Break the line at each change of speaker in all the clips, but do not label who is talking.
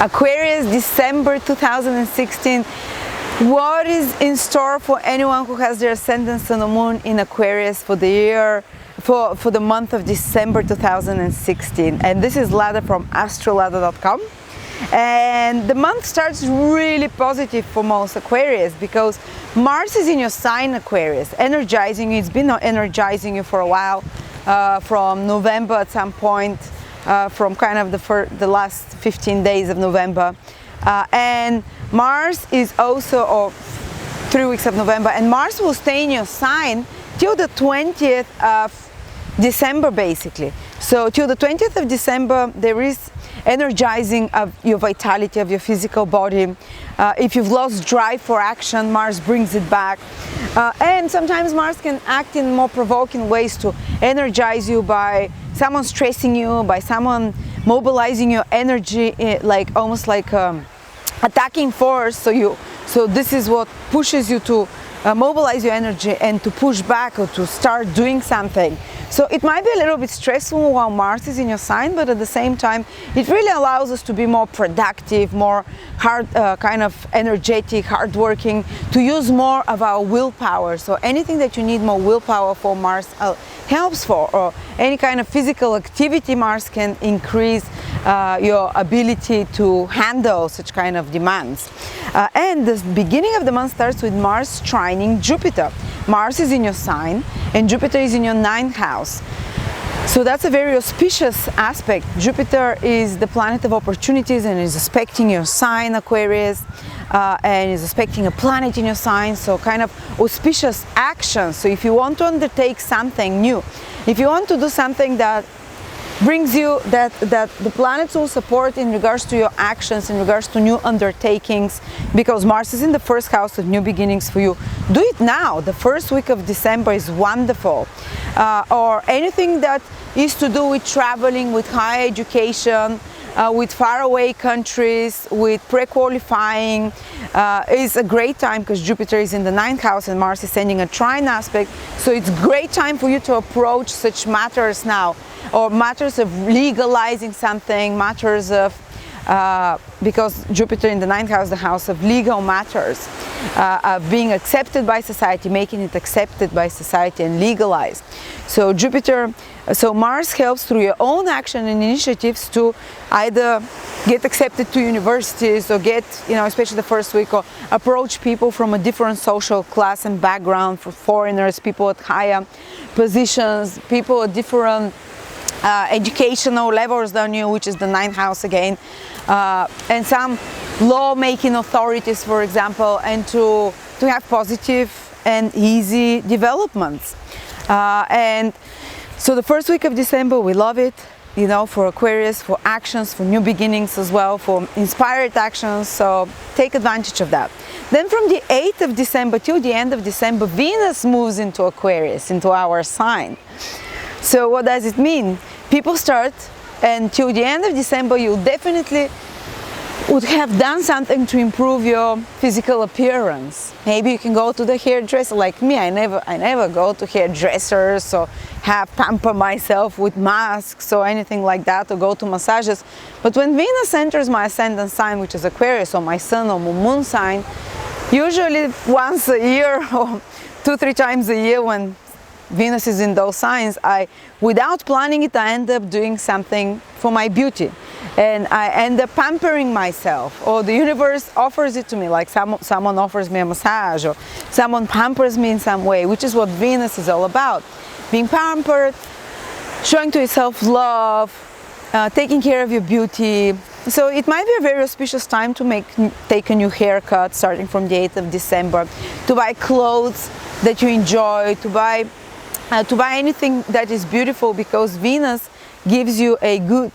Aquarius, December 2016. What is in store for anyone who has their ascendant sun or moon in Aquarius for the year, for the month of December 2016? And this is Lada from astrolada.com. And the month starts really positive for most Aquarius because Mars is in your sign Aquarius, energizing you. It's been energizing you for a while, from November at some point, from kind of the last 15 days of November. And Mars is also, or 3 weeks of November, and Mars will stay in your sign till the 20th of December basically. So till the 20th of December there is energizing of your vitality, of your physical body. If you've lost drive for action, Mars brings it back. And sometimes Mars can act in more provoking ways to energize you by someone stressing you, by someone mobilizing your energy, like almost like attacking force. So this is what pushes you to mobilize your energy and to push back or to start doing something. So it might be a little bit stressful while Mars is in your sign, but at the same time, it really allows us to be more productive, more kind of energetic, hardworking, to use more of our willpower. So anything that you need more willpower for, Mars helps for, or any kind of physical activity, Mars can increase your ability to handle such kind of demands. And the beginning of the month starts with Mars trining Jupiter. Mars is in your sign and Jupiter is in your 9th house. So that's a very auspicious aspect. Jupiter is the planet of opportunities and is aspecting your sign Aquarius, and is aspecting a planet in your sign, so kind of auspicious actions. So if you want to undertake something new, if you want to do something that brings you, that the planets will support in regards to your actions, in regards to new undertakings, because Mars is in the 1st house of new beginnings for you. Do it now. The 1st week of December is wonderful. Or anything that is to do with traveling, with higher education, with faraway countries, with pre-qualifying, is a great time because Jupiter is in the 9th house and Mars is sending a trine aspect. So it's a great time for you to approach such matters now, or matters of legalizing something, matters of, because Jupiter in the 9th house, the house of legal matters, of being accepted by society, making it accepted by society and legalized. So Mars helps through your own action and initiatives to either get accepted to universities or get, especially the 1st week, or approach people from a different social class and background, for foreigners, people at higher positions, people at different educational levels than you, which is the 9th house again, and some law-making authorities, for example, and to have positive and easy developments. And so the 1st week of December, we love it, for Aquarius, for actions, for new beginnings as well, for inspired actions, so take advantage of that. Then from the 8th of December till the end of December, Venus moves into Aquarius, into our sign. So what does it mean? People start, and till the end of December, you definitely would have done something to improve your physical appearance. Maybe you can go to the hairdresser, like me. I never go to hairdressers or pamper myself with masks or anything like that, or go to massages. But when Venus enters my ascendant sign, which is Aquarius, or my sun or moon sign, usually once a year or 2-3 times a year when Venus is in those signs, without planning it, I end up doing something for my beauty. And I end up pampering myself, or the universe offers it to me, like someone offers me a massage, or someone pampers me in some way, which is what Venus is all about. Being pampered, showing to yourself love, taking care of your beauty. So it might be a very auspicious time to take a new haircut starting from the 8th of December, to buy clothes that you enjoy, to buy anything that is beautiful, because Venus gives you a good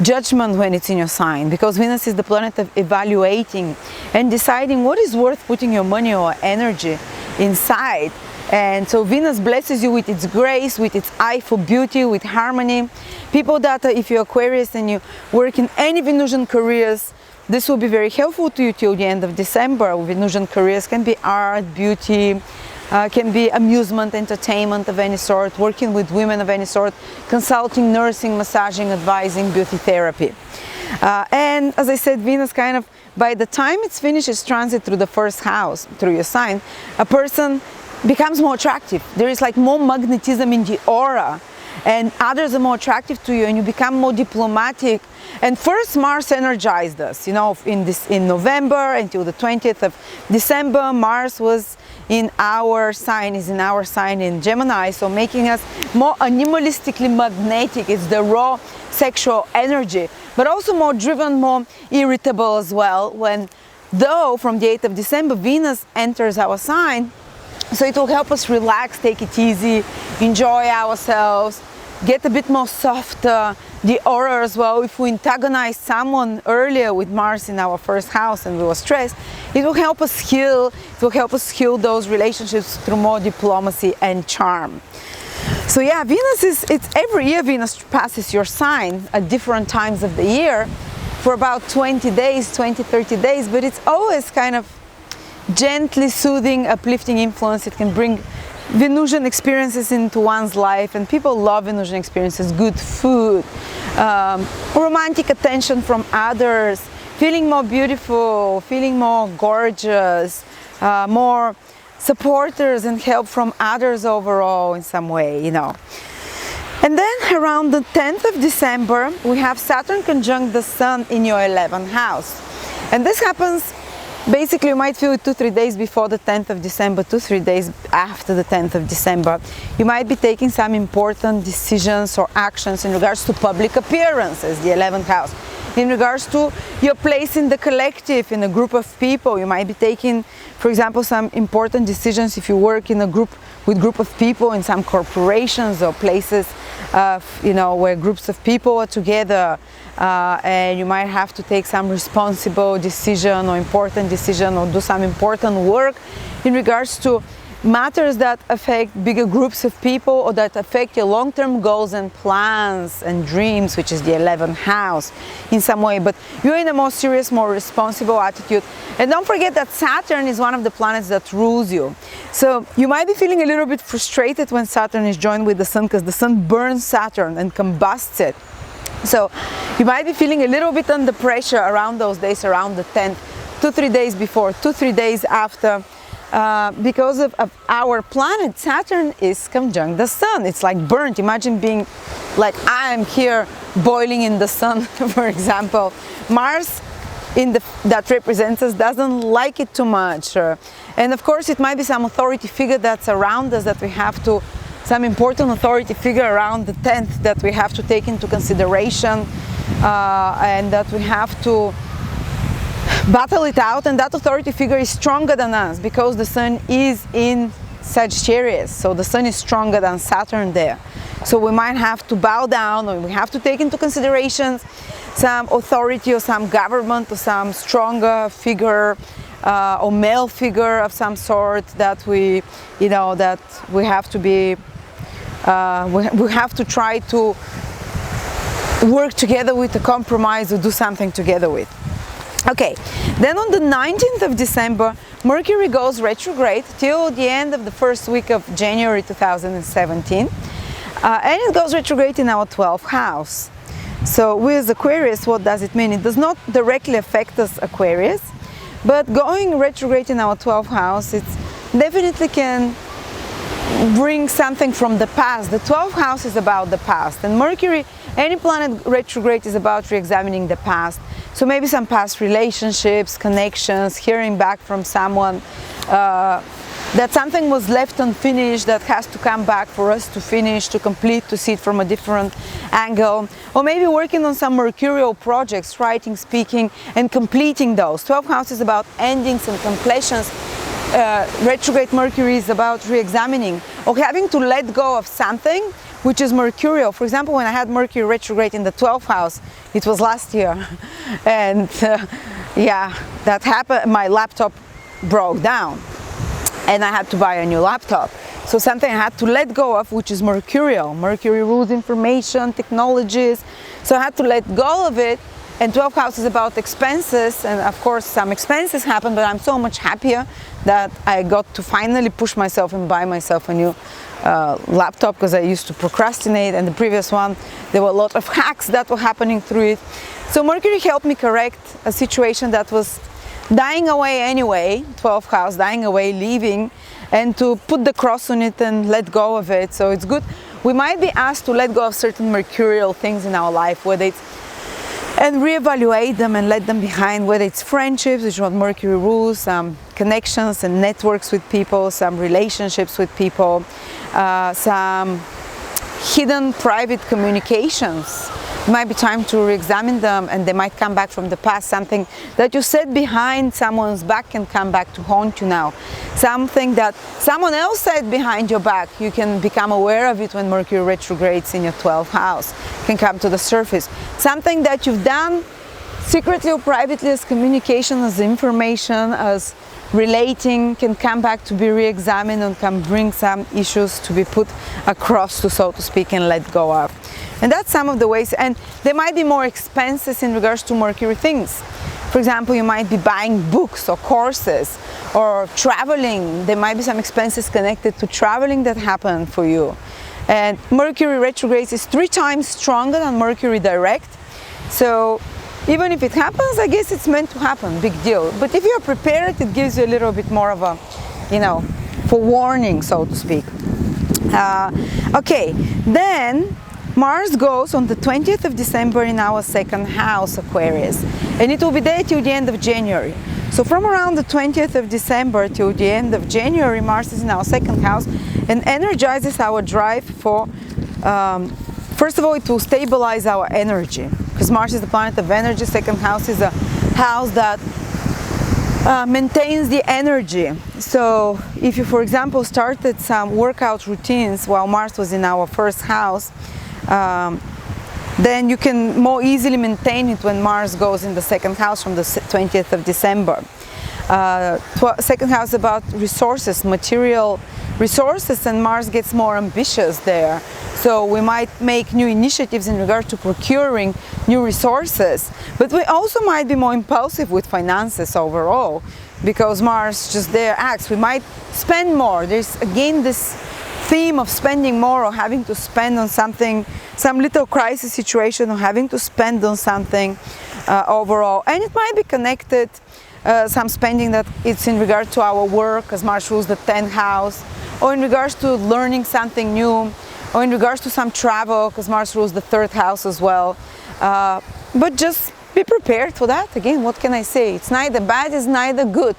judgment when it's in your sign, because Venus is the planet of evaluating and deciding what is worth putting your money or energy inside. And so Venus blesses you with its grace, with its eye for beauty, with harmony. People that, if you're Aquarius and you work in any Venusian careers, this will be very helpful to you till the end of December. Venusian careers can be art, beauty, can be amusement, entertainment of any sort, working with women of any sort, consulting, nursing, massaging, advising, beauty therapy. And as I said, Venus kind of, by the time it's finished its transit through the first house, through your sign, a person becomes more attractive. There is like more magnetism in the aura, and others are more attractive to you, and you become more diplomatic. And first Mars energized us, you know, in November until the 20th of December. Mars was in our sign, in Gemini, so making us more animalistically magnetic. It's the raw sexual energy, but also more driven, more irritable as well. Though from the 8th of December, Venus enters our sign, so it will help us relax, take it easy, enjoy ourselves, get a bit more softer. The aura as well, if we antagonize someone earlier with Mars in our first house and we were stressed, it will help us heal. It will help us heal those relationships through more diplomacy and charm. So yeah, it's every year Venus passes your sign at different times of the year for about 20 days, 20, 30 days, but it's always kind of gently soothing, uplifting influence. It can bring Venusian experiences into one's life, and people love Venusian experiences, good food, romantic attention from others, feeling more beautiful, feeling more gorgeous, more supporters and help from others overall in some way, you know. And then around the 10th of December, we have Saturn conjunct the Sun in your 11th house. And this happens, basically you might feel it 2-3 days before the 10th of December, 2-3 days after the 10th of December. You might be taking some important decisions or actions in regards to public appearances, the 11th house. In regards to your place in the collective, in a group of people, you might be taking, for example, some important decisions if you work in a group of people in some corporations or places, you know, where groups of people are together, and you might have to take some responsible decision or important decision or do some important work in regards to matters that affect bigger groups of people or that affect your long-term goals and plans and dreams, which is the 11th house in some way. But you're in a more serious, more responsible attitude. And don't forget that Saturn is one of the planets that rules you. So you might be feeling a little bit frustrated when Saturn is joined with the Sun, because the Sun burns Saturn and combusts it. So you might be feeling a little bit under pressure around those days, around the 10th, 2-3 days before, 2-3 days after. Because of our planet, Saturn is conjunct the Sun. It's like burnt. Imagine being like, I am here boiling in the sun, for example. Mars, that represents us, doesn't like it too much. And of course, it might be some authority figure that's around us that we have to, some important authority figure around the 10th that we have to take into consideration, and that we have to battle it out. And that authority figure is stronger than us because the Sun is in Sagittarius, so the Sun is stronger than Saturn there. So we might have to bow down, or we have to take into consideration some authority or some government or some stronger figure, or male figure of some sort that we, you know, that we have to be, we have to try to work together with, a compromise, or do something together with. Okay, then on the 19th of December, Mercury goes retrograde till the end of the first week of January 2017, and it goes retrograde in our 12th house. So with Aquarius, what does it mean? It does not directly affect us, Aquarius, but going retrograde in our 12th house, it definitely can bring something from the past. The 12th house is about the past, and Mercury, any planet retrograde, is about re-examining the past. So maybe some past relationships, connections, hearing back from someone, that something was left unfinished that has to come back for us to finish, to complete, to see it from a different angle. Or maybe working on some mercurial projects, writing, speaking, and completing those. 12th house is about endings and completions. Retrograde Mercury is about re-examining or having to let go of something which is mercurial. For example, when I had Mercury retrograde in the 12th house, it was last year, and yeah, that happened. My laptop broke down and I had to buy a new laptop. So something I had to let go of, which is mercurial. Mercury rules information, technologies, so I had to let go of it. And 12th house is about expenses, and of course some expenses happen, but I'm so much happier that I got to finally push myself and buy myself a new laptop, because I used to procrastinate, and the previous one, there were a lot of hacks that were happening through it. So Mercury helped me correct a situation that was dying away anyway, 12th house, dying away, leaving, and to put the cross on it and let go of it. So it's good. We might be asked to let go of certain mercurial things in our life, whether it's, and reevaluate them and let them behind, whether it's friendships, which is what Mercury rules, some connections and networks with people, some relationships with people, some hidden private communications. It might be time to re-examine them, and they might come back from the past. Something that you said behind someone's back can come back to haunt you now. Something that someone else said behind your back, you can become aware of it when Mercury retrogrades in your 12th house, can come to the surface. Something that you've done secretly or privately as communication, as information, as relating, can come back to be re-examined and can bring some issues to be put across to, so to speak, and let go of. And that's some of the ways, and there might be more expenses in regards to Mercury things. For example, you might be buying books or courses or traveling. There might be some expenses connected to traveling that happen for you. And Mercury retrograde is 3 times stronger than Mercury direct. So even if it happens, I guess it's meant to happen, big deal. But if you're prepared, it gives you a little bit more of a, forewarning, so to speak. Okay, then Mars goes on the 20th of December in our 2nd house, Aquarius, and it will be there till the end of January. So from around the 20th of December till the end of January, Mars is in our 2nd house and energizes our drive for, first of all, it will stabilize our energy, because Mars is the planet of energy. 2nd house is a house that maintains the energy. So if you, for example, started some workout routines while Mars was in our 1st house, then you can more easily maintain it when Mars goes in the 2nd house from the 20th of December. 2nd house is about resources, material resources, and Mars gets more ambitious there. So we might make new initiatives in regard to procuring new resources, but we also might be more impulsive with finances overall, because Mars just there acts. We might spend more. There's again this theme of spending more, or having to spend on something, some little crisis situation, or having to spend on something overall. And it might be connected, some spending that it's in regard to our work, because Mars rules the 10th house, or in regards to learning something new, or in regards to some travel, because Mars rules the 3rd house as well. But just be prepared for that. Again, what can I say? It's neither bad, it's neither good,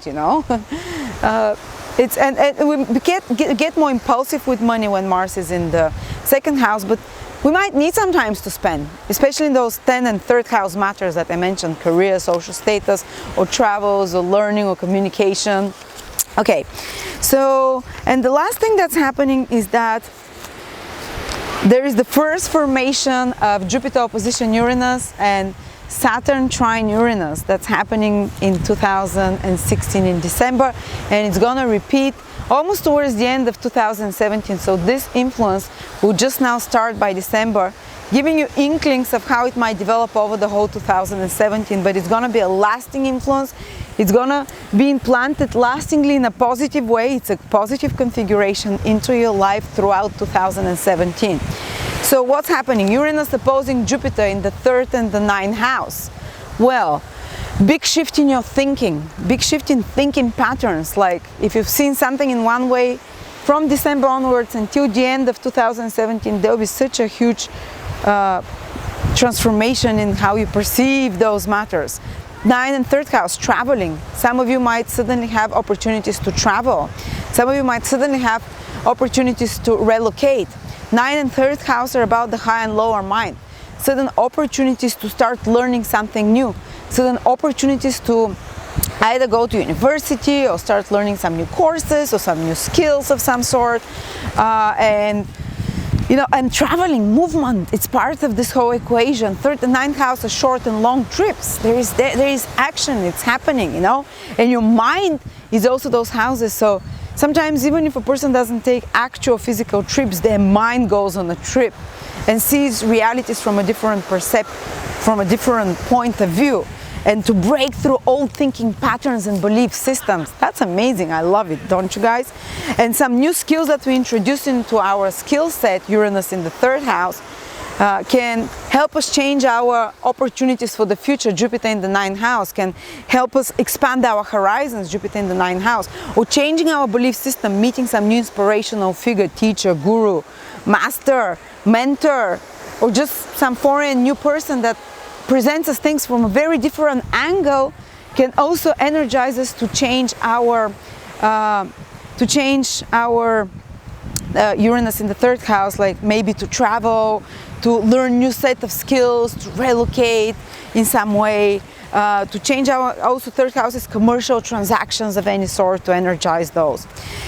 It's, and we get more impulsive with money when Mars is in the 2nd house, but we might need sometimes to spend, especially in those 10th and 3rd house matters that I mentioned: career, social status, or travels, or learning, or communication. Okay, so, and the last thing that's happening is that there is the first formation of Jupiter opposition Uranus and Saturn trine Uranus that's happening in 2016 in December, and it's gonna repeat almost towards the end of 2017. So this influence will just now start by December, giving you inklings of how it might develop over the whole 2017, but it's gonna be a lasting influence. It's gonna be implanted lastingly in a positive way. It's a positive configuration into your life throughout 2017. So what's happening? Uranus opposing Jupiter in the 3rd and the 9th house. Well, big shift in your thinking, big shift in thinking patterns. Like if you've seen something in one way from December onwards until the end of 2017, there will be such a huge transformation in how you perceive those matters. 9th and 3rd house, traveling. Some of you might suddenly have opportunities to travel. Some of you might suddenly have opportunities to relocate. 9th and 3rd house are about the high and lower mind. Sudden opportunities to start learning something new. Sudden opportunities to either go to university or start learning some new courses or some new skills of some sort. And traveling, movement, it's part of this whole equation. 3rd and 9th house are short and long trips. There is action, it's happening, and your mind is also those houses. So sometimes even if a person doesn't take actual physical trips, their mind goes on a trip and sees realities from a different from a different point of view. And to break through old thinking patterns and belief systems. That's amazing. I love it, don't you guys? And some new skills that we introduce into our skill set, Uranus in the 3rd house, can help us change our opportunities for the future. Jupiter in the 9th house can help us expand our horizons. Jupiter in the 9th house. Or changing our belief system, meeting some new inspirational figure, teacher, guru, master, mentor, or just some foreign new person that presents us things from a very different angle, can also energize us to change our Uranus in the 3rd house, like maybe to travel, to learn new set of skills, to relocate in some way, to change our, also 3rd house is commercial transactions of any sort, to energize those.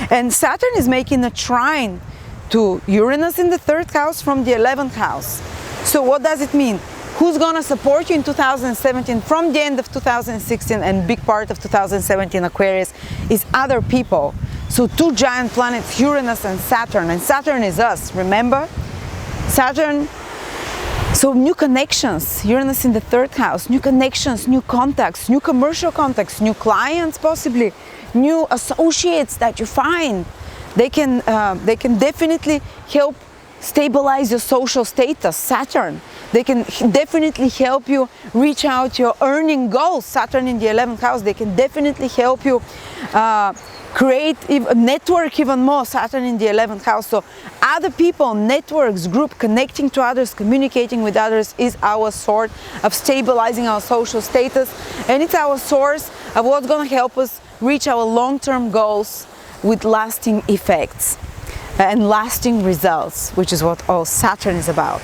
And Saturn is making a trine to Uranus in the 3rd house from the 11th house. So what does it mean? Who's gonna support you in 2017 from the end of 2016 and big part of 2017 Aquarius is other people. So 2 giant planets, Uranus and Saturn is us, remember? Saturn, so new connections, Uranus in the 3rd house, new connections, new contacts, new commercial contacts, new clients possibly, new associates that you find. They can definitely help stabilize your social status, Saturn. They can definitely help you reach out your earning goals, Saturn in the 11th house. They can definitely help you create network even more, Saturn in the 11th house. So other people, networks, group, connecting to others, communicating with others is our sort of stabilizing our social status, and it's our source of what's going to help us reach our long-term goals with lasting effects and lasting results, which is what all Saturn is about.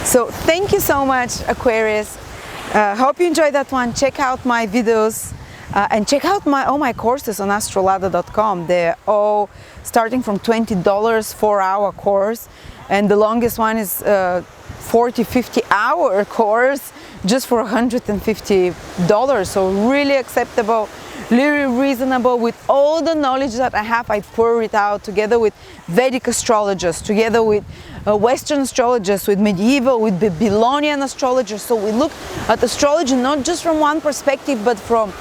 So thank you so much, Aquarius. Hope you enjoyed that one. Check out my videos and check out all my courses on astrolada.com. They're all starting from $20 4-hour course, and the longest one is 40-50 hour course just for $150. So really acceptable, really reasonable. With all the knowledge that I have, I pour it out together with Vedic astrologers, together with Western astrologers, with medieval, with Babylonian astrologers. So we look at astrology not just from one perspective, but from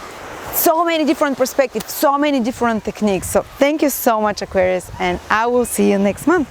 so many different perspectives, so many different techniques. So thank you so much, Aquarius, and I will see you next month.